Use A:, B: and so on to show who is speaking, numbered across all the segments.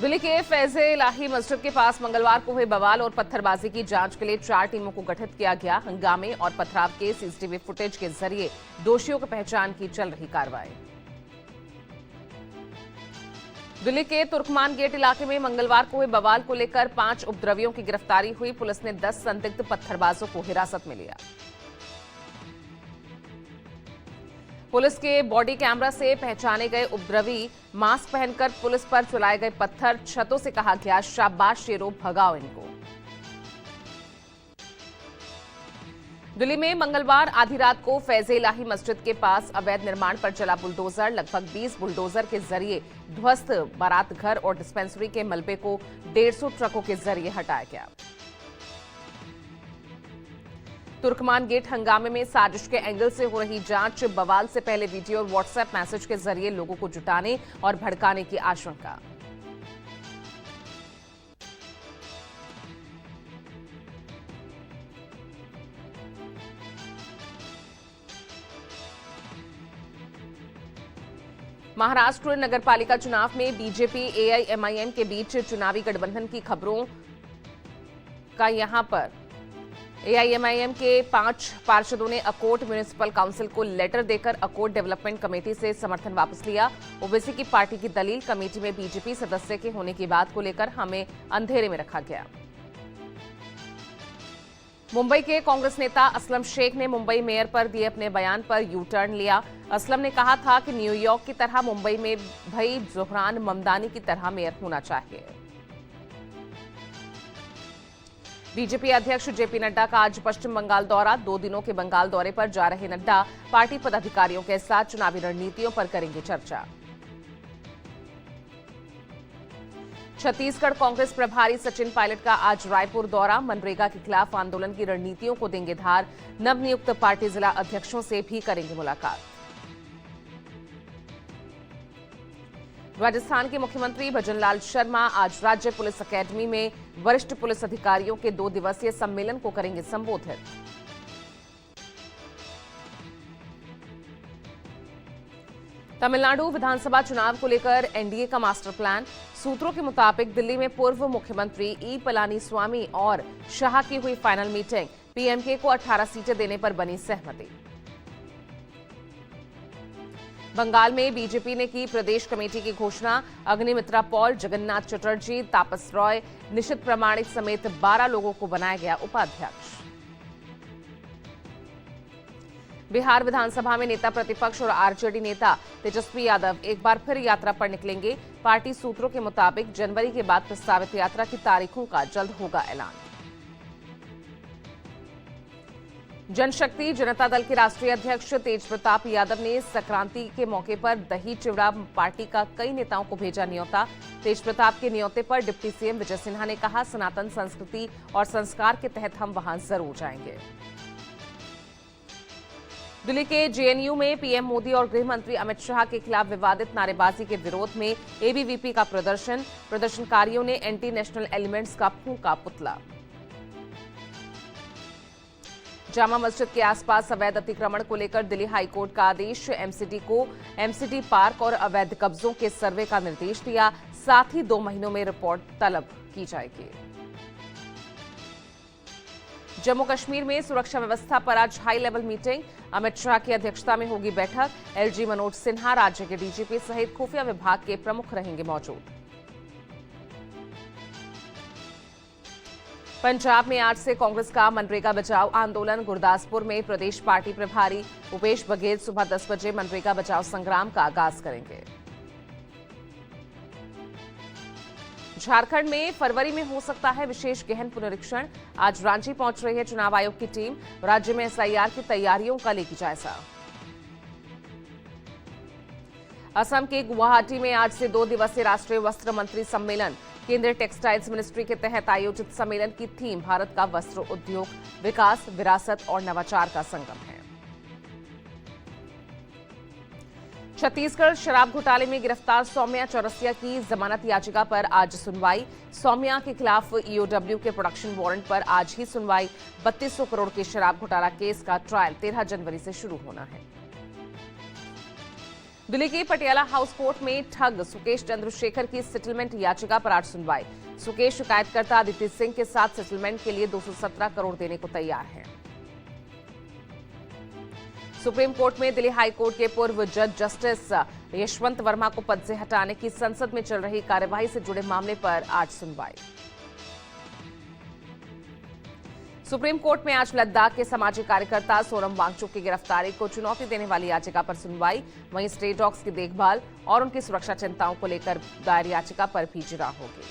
A: दिल्ली के फैज़े इलाही मस्जिद के पास मंगलवार को हुए बवाल और पत्थरबाजी की जांच के लिए 4 टीमों को गठित किया गया। हंगामे और पथराव के सीसीटीवी फुटेज के जरिए दोषियों की पहचान की चल रही कार्रवाई। दिल्ली के तुर्कमान गेट इलाके में मंगलवार को हुए बवाल को लेकर 5 उपद्रवियों की गिरफ्तारी हुई। पुलिस ने 10 संदिग्ध पत्थरबाजों को हिरासत में लिया। पुलिस के बॉडी कैमरा से पहचाने गए उपद्रवी मास्क पहनकर पुलिस पर चलाए गए पत्थर छतों से कहा गया, शाबाश शेरों, भगाओ इनको। दिल्ली में मंगलवार आधी रात को फैज़े इलाही मस्जिद के पास अवैध निर्माण पर चला बुलडोजर। लगभग 20 बुलडोजर के जरिए ध्वस्त बारात घर और डिस्पेंसरी के मलबे को 150 ट्रकों के जरिए हटाया गया। तुर्कमान गेट हंगामे में साजिश के एंगल से हो रही जांच। बवाल से पहले वीडियो और व्हाट्सएप मैसेज के जरिए लोगों को जुटाने और भड़काने की आशंका। महाराष्ट्र नगरपालिका चुनाव में बीजेपी एआईएमआईएम के बीच चुनावी गठबंधन की खबरों का यहां पर एआईएमआईएम के 5 पार्षदों ने अकोट म्युनिसिपल काउंसिल को लेटर देकर अकोट डेवलपमेंट कमेटी से समर्थन वापस लिया। ओवैसी की पार्टी की दलील, कमेटी में बीजेपी सदस्य के होने की बात को लेकर हमें अंधेरे में रखा गया। मुंबई के कांग्रेस नेता असलम शेख ने मुंबई मेयर पर दिए अपने बयान पर यू टर्न लिया। असलम ने कहा था कि न्यूयॉर्क की तरह मुंबई में भाई जोहरान ममदानी की तरह मेयर होना चाहिए। बीजेपी अध्यक्ष जेपी नड्डा का आज पश्चिम बंगाल दौरा। 2 दिनों के बंगाल दौरे पर जा रहे नड्डा पार्टी पदाधिकारियों के साथ चुनावी रणनीतियों पर करेंगे चर्चा। छत्तीसगढ़ कांग्रेस प्रभारी सचिन पायलट का आज रायपुर दौरा। मनरेगा के खिलाफ आंदोलन की रणनीतियों को देंगे धार। नवनियुक्त पार्टी जिला अध्यक्षों से भी करेंगे मुलाकात। राजस्थान के मुख्यमंत्री भजनलाल शर्मा आज राज्य पुलिस अकेडमी में वरिष्ठ पुलिस अधिकारियों के 2 दिवसीय सम्मेलन को करेंगे संबोधित। तमिलनाडु विधानसभा चुनाव को लेकर एनडीए का मास्टर प्लान। सूत्रों के मुताबिक दिल्ली में पूर्व मुख्यमंत्री ई पलानीस्वामी और शाह की हुई फाइनल मीटिंग। पीएमके को 18 सीटें देने पर बनी सहमति। बंगाल में बीजेपी ने की प्रदेश कमेटी की घोषणा। अग्निमित्रा पॉल, जगन्नाथ चटर्जी, तापस रॉय, निशित प्रामाणिक समेत 12 लोगों को बनाया गया उपाध्यक्ष। बिहार विधानसभा में नेता प्रतिपक्ष और आरजेडी नेता तेजस्वी यादव एक बार फिर यात्रा पर निकलेंगे। पार्टी सूत्रों के मुताबिक जनवरी के बाद प्रस्तावित यात्रा की तारीखों का जल्द होगा ऐलान। जनशक्ति जनता दल के राष्ट्रीय अध्यक्ष तेज प्रताप यादव ने संक्रांति के मौके पर दही चिवड़ा पार्टी का कई नेताओं को भेजा न्योता। तेज प्रताप के न्योते पर डिप्टी सीएम विजय सिन्हा ने कहा, सनातन संस्कृति और संस्कार के तहत हम वहां जरूर जाएंगे। दिल्ली के जेएनयू में पीएम मोदी और गृह मंत्री अमित शाह के खिलाफ विवादित नारेबाजी के विरोध में एबीवीपी का प्रदर्शन। प्रदर्शनकारियों ने एंटी नेशनल एलिमेंट्स का फूंका पुतला। जामा मस्जिद के आसपास अवैध अतिक्रमण को लेकर दिल्ली हाईकोर्ट का आदेश। एमसीडी को एमसीडी पार्क और अवैध कब्जों के सर्वे का निर्देश दिया। साथ ही 2 महीनों में रिपोर्ट तलब की जाएगी। जम्मू कश्मीर में सुरक्षा व्यवस्था पर आज high level meeting. Amit Shah की अध्यक्षता में होगी बैठक। एलजी मनोज सिन्हा, राज्य के डीजीपी सहित खुफिया विभाग के प्रमुख रहेंगे मौजूद। पंजाब में आज से कांग्रेस का मनरेगा बचाओ आंदोलन। गुरदासपुर में प्रदेश पार्टी प्रभारी भूपेश बघेल सुबह 10 बजे मनरेगा बचाओ संग्राम का आगाज करेंगे। झारखंड में फरवरी में हो सकता है विशेष गहन पुनरीक्षण। आज रांची पहुंच रही है चुनाव आयोग की टीम। राज्य में एसआईआर की तैयारियों का लेगी जायजा। असम के गुवाहाटी में आज से 2 दिवसीय राष्ट्रीय वस्त्र मंत्री सम्मेलन। केंद्रीय टेक्सटाइल्स मिनिस्ट्री के तहत आयोजित सम्मेलन की थीम भारत का वस्त्र उद्योग, विकास, विरासत और नवाचार का संगम है। छत्तीसगढ़ शराब घोटाले में गिरफ्तार सौम्या चौरसिया की जमानत याचिका पर आज सुनवाई। सौम्या के खिलाफ ईओडब्ल्यू के प्रोडक्शन वारंट पर आज ही सुनवाई। 3200 करोड़ के शराब घोटाला केस का ट्रायल 13 जनवरी से शुरू होना है। दिल्ली की पटियाला हाउस कोर्ट में ठग सुकेश चंद्रशेखर की सेटलमेंट याचिका पर आज सुनवाई। सुकेश शिकायतकर्ता आदित्य सिंह के साथ सेटलमेंट के लिए 217 करोड़ देने को तैयार है। सुप्रीम कोर्ट में दिल्ली हाई कोर्ट के पूर्व जज जस्टिस यशवंत वर्मा को पद से हटाने की संसद में चल रही कार्यवाही से जुड़े मामले पर आज सुनवाई। सुप्रीम कोर्ट में आज लद्दाख के सामाजिक कार्यकर्ता सोनम वांगचुक की गिरफ्तारी को चुनौती देने वाली याचिका पर सुनवाई। वहीं स्ट्रे डॉग्स की देखभाल और उनकी सुरक्षा चिंताओं को लेकर दायर याचिका पर भी जिरह होगी।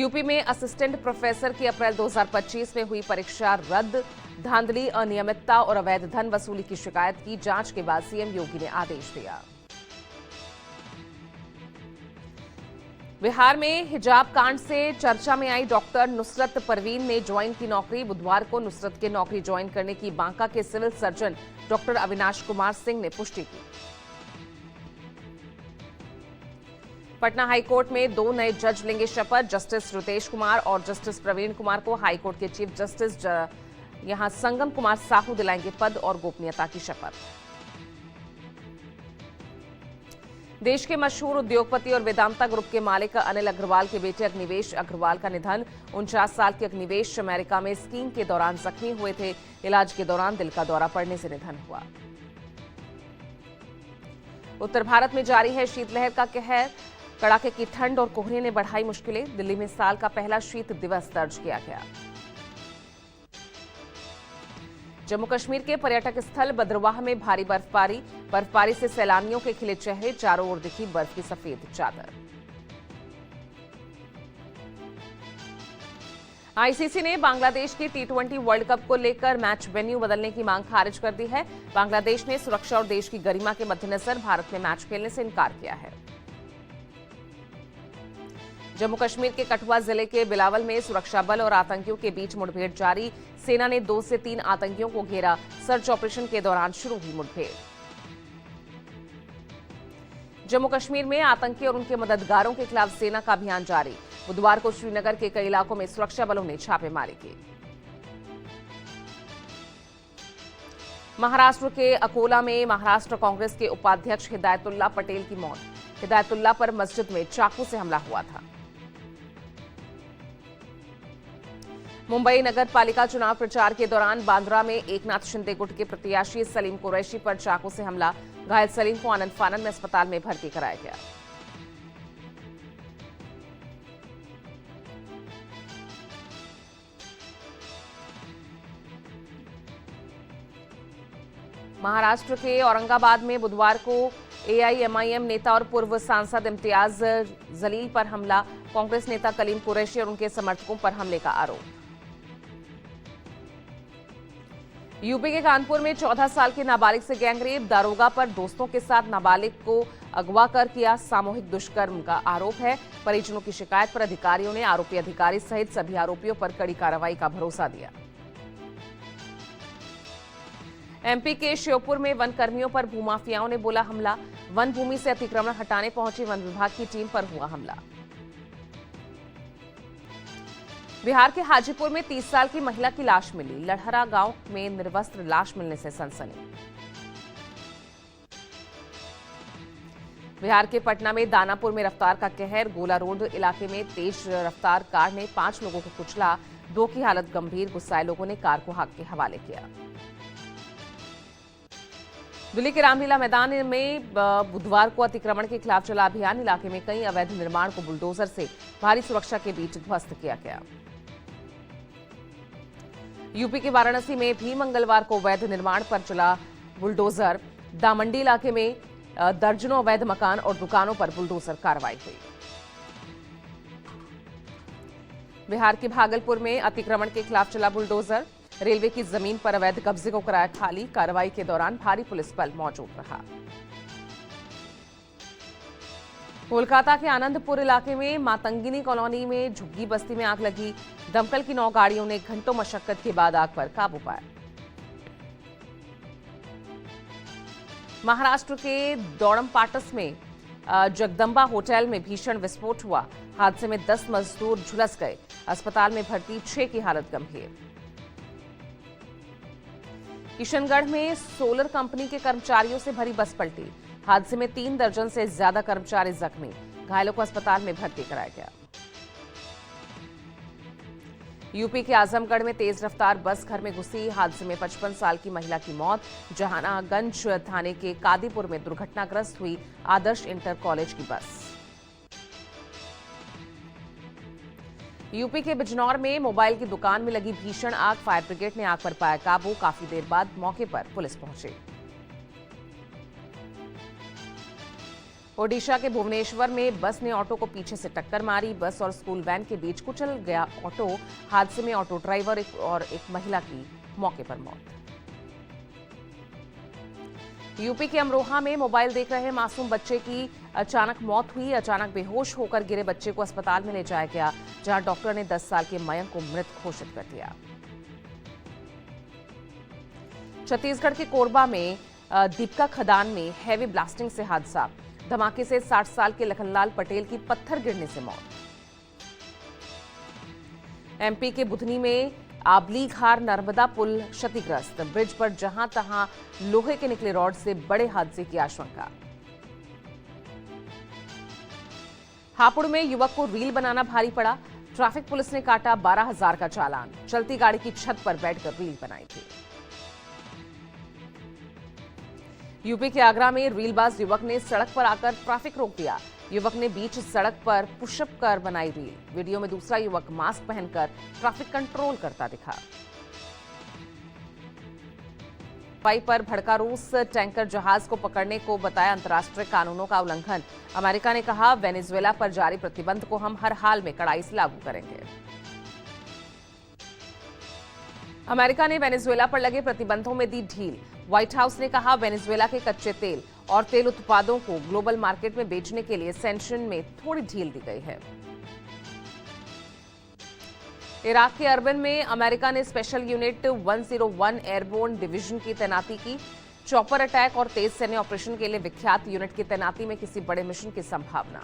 A: यूपी में असिस्टेंट प्रोफेसर की अप्रैल 2025 में हुई परीक्षा रद्द, धांधली, अनियमितता और अवैध धन वसूली की शिकायत की। जांच के बाद सीएम योगी ने आदेश दिया। बिहार में हिजाब कांड से चर्चा में आई डॉक्टर नुसरत परवीन ने ज्वाइन की नौकरी। बुधवार को नुसरत के नौकरी ज्वाइन करने की बांका के civil surgeon doctor Avinash Kumar Singh ने पुष्टि की। पटना हाईकोर्ट में 2 नए जज लेंगे शपथ। जस्टिस रुतेश कुमार और जस्टिस प्रवीण कुमार को हाईकोर्ट के चीफ जस्टिस यहां संगम कुमार साहू दिलाएंगे पद और गोपनीयता की शपथ। देश के मशहूर उद्योगपति और वेदांता ग्रुप के मालिक अनिल अग्रवाल के बेटे अग्निवेश अग्रवाल का निधन। 49 साल के अग्निवेश अमेरिका में स्कीइंग के दौरान जख्मी हुए थे। इलाज के दौरान दिल का दौरा पड़ने से निधन हुआ। उत्तर भारत में जारी है शीतलहर का कहर। कड़ाके की ठंड और कोहरे ने बढ़ाई मुश्किलें। दिल्ली में साल का पहला शीत दिवस दर्ज किया गया। जम्मू कश्मीर के पर्यटक स्थल बद्रवाह में भारी बर्फबारी से सैलानियों के खिले चेहरे। चारों ओर दिखी बर्फ की सफेद चादर। आईसीसी ने बांग्लादेश की T20 वर्ल्ड कप को लेकर मैच वेन्यू बदलने की मांग खारिज कर दी है। बांग्लादेश ने सुरक्षा और देश की गरिमा के मद्देनजर भारत में मैच खेलने से इनकार किया है। जम्मू कश्मीर के कठुआ जिले के बिलावल में सुरक्षा बल और आतंकियों के बीच मुठभेड़ जारी। सेना ने 2 से 3 आतंकियों को घेरा। सर्च ऑपरेशन के दौरान शुरू हुई मुठभेड़। जम्मू कश्मीर में आतंकी और उनके मददगारों के खिलाफ सेना का अभियान जारी। बुधवार को श्रीनगर के कई इलाकों में सुरक्षा बलों ने छापेमारी की। महाराष्ट्र के अकोला में महाराष्ट्र कांग्रेस के उपाध्यक्ष हिदायतुल्ला पटेल की मौत। हिदायतुल्ला पर मस्जिद में चाकू से हमला हुआ था। मुंबई नगर पालिका चुनाव प्रचार के दौरान बांद्रा में एकनाथ शिंदे गुट के प्रत्याशी सलीम कुरैशी पर चाकू से हमला। घायल सलीम को आनंद फानन में अस्पताल में भर्ती कराया गया। महाराष्ट्र के औरंगाबाद में बुधवार को एआईएमआईएम नेता और पूर्व सांसद इम्तियाज जलील पर हमला। कांग्रेस नेता कलीम कुरैशी और उनके समर्थकों पर हमले का आरोप। यूपी के कानपुर में 14 साल के नाबालिग से गैंगरेप। दारोगा पर दोस्तों के साथ नाबालिग को अगवा कर किया सामूहिक दुष्कर्म का आरोप है। परिजनों की शिकायत पर अधिकारियों ने आरोपी अधिकारी सहित सभी आरोपियों पर कड़ी कार्रवाई का भरोसा दिया। एमपी के श्योपुर में वन कर्मियों पर भूमाफियाओं ने बोला हमला। वन भूमि से अतिक्रमण हटाने पहुंची वन विभाग की टीम पर हुआ हमला। बिहार के हाजीपुर में 30 साल की महिला की लाश मिली। लड़हरा गांव में निर्वस्त्र लाश मिलने से सनसनी। बिहार के पटना में दानापुर में रफ्तार का कहर। गोला रोड इलाके में तेज रफ्तार कार ने 5 लोगों को कुचला। 2 की हालत गंभीर। गुस्साए लोगों ने कार को हाक के हवाले किया। दिल्ली के रामलीला मैदान में बुधवार को अतिक्रमण के खिलाफ चला अभियान। इलाके में कई अवैध निर्माण को बुलडोजर से भारी सुरक्षा के बीच ध्वस्त किया गया। यूपी के वाराणसी में भी मंगलवार को अवैध निर्माण पर चला बुलडोजर। दामंडी इलाके में दर्जनों अवैध मकान और दुकानों पर बुलडोजर कार्रवाई हुई। बिहार के भागलपुर में अतिक्रमण के खिलाफ चला बुलडोजर। रेलवे की जमीन पर अवैध कब्जे को कराया खाली। कार्रवाई के दौरान भारी पुलिस बल मौजूद रहा। कोलकाता के आनंदपुर इलाके में मातंगिनी कॉलोनी में झुग्गी बस्ती में आग लगी। दमकल की 9 गाड़ियों ने घंटों मशक्कत के बाद आग पर काबू पाया। महाराष्ट्र के दौड़मपाटस में जगदम्बा होटल में भीषण विस्फोट हुआ। हादसे में 10 मजदूर झुलस गए। अस्पताल में भर्ती 6 की हालत गंभीर। किशनगढ़ में सोलर कंपनी के कर्मचारियों से भरी बस पलटी। हादसे में 3 दर्जन से ज्यादा कर्मचारी जख्मी। घायलों को अस्पताल में भर्ती कराया गया। यूपी के आजमगढ़ में तेज रफ्तार बस घर में घुसी। हादसे में 55 साल की महिला की मौत। जहानागंज थाने के कादीपुर में दुर्घटनाग्रस्त हुई आदर्श इंटर कॉलेज की बस। यूपी के बिजनौर में मोबाइल की दुकान में लगी भीषण आग। फायर ब्रिगेड ने आग पर पाया काबू। काफी देर बाद मौके पर पुलिस पहुंची। ओडिशा के भुवनेश्वर में बस ने ऑटो को पीछे से टक्कर मारी। बस और स्कूल वैन के बीच कुचल गया ऑटो। हादसे में ऑटो ड्राइवर और एक महिला की मौके पर मौत। यूपी के अमरोहा में मोबाइल देख रहे मासूम बच्चे की अचानक मौत हुई। अचानक बेहोश होकर गिरे बच्चे को अस्पताल में ले जाया गया, जहां डॉक्टर ने 10 साल के मयंक को मृत घोषित कर दिया। छत्तीसगढ़ के कोरबा में दीपका खदान में हैवी ब्लास्टिंग से हादसा। धमाके से 60 साल के लखनलाल पटेल की पत्थर गिरने से मौत। एमपी के बुधनी में आबलीघार नर्मदा पुल क्षतिग्रस्त। ब्रिज पर जहां तहां लोहे के निकले रॉड से बड़े हादसे की आशंका। हापुड़ में युवक को रील बनाना भारी पड़ा। ट्रैफिक पुलिस ने काटा 12,000 का चालान। चलती गाड़ी की छत पर बैठकर रील बनाई थी। यूपी के आगरा में रीलबाज युवक ने सड़क पर आकर ट्रैफिक रोक दिया। युवक ने बीच सड़क पर पुशअप कर बनाई रील। वीडियो में दूसरा युवक मास्क पहनकर ट्रैफिक कंट्रोल करता दिखा। हवाई पर भड़का रूस। टैंकर जहाज को पकड़ने को बताया अंतर्राष्ट्रीय कानूनों का उल्लंघन। अमेरिका ने कहा वेनेजुएला पर जारी प्रतिबंध को हम हर हाल में कड़ाई से लागू करेंगे। अमेरिका ने वेनेजुएला पर लगे प्रतिबंधों में दी ढील। व्हाइट हाउस ने कहा वेनेजुएला के कच्चे तेल और तेल उत्पादों को ग्लोबल मार्केट में बेचने के लिए सैंक्शन में थोड़ी ढील दी गई है। इराक के अर्बिल में अमेरिका ने स्पेशल यूनिट 101 एयरबोर्न डिवीजन की तैनाती की। चॉपर अटैक और तेज सैन्य ऑपरेशन के लिए विख्यात यूनिट की तैनाती में किसी बड़े मिशन की संभावना।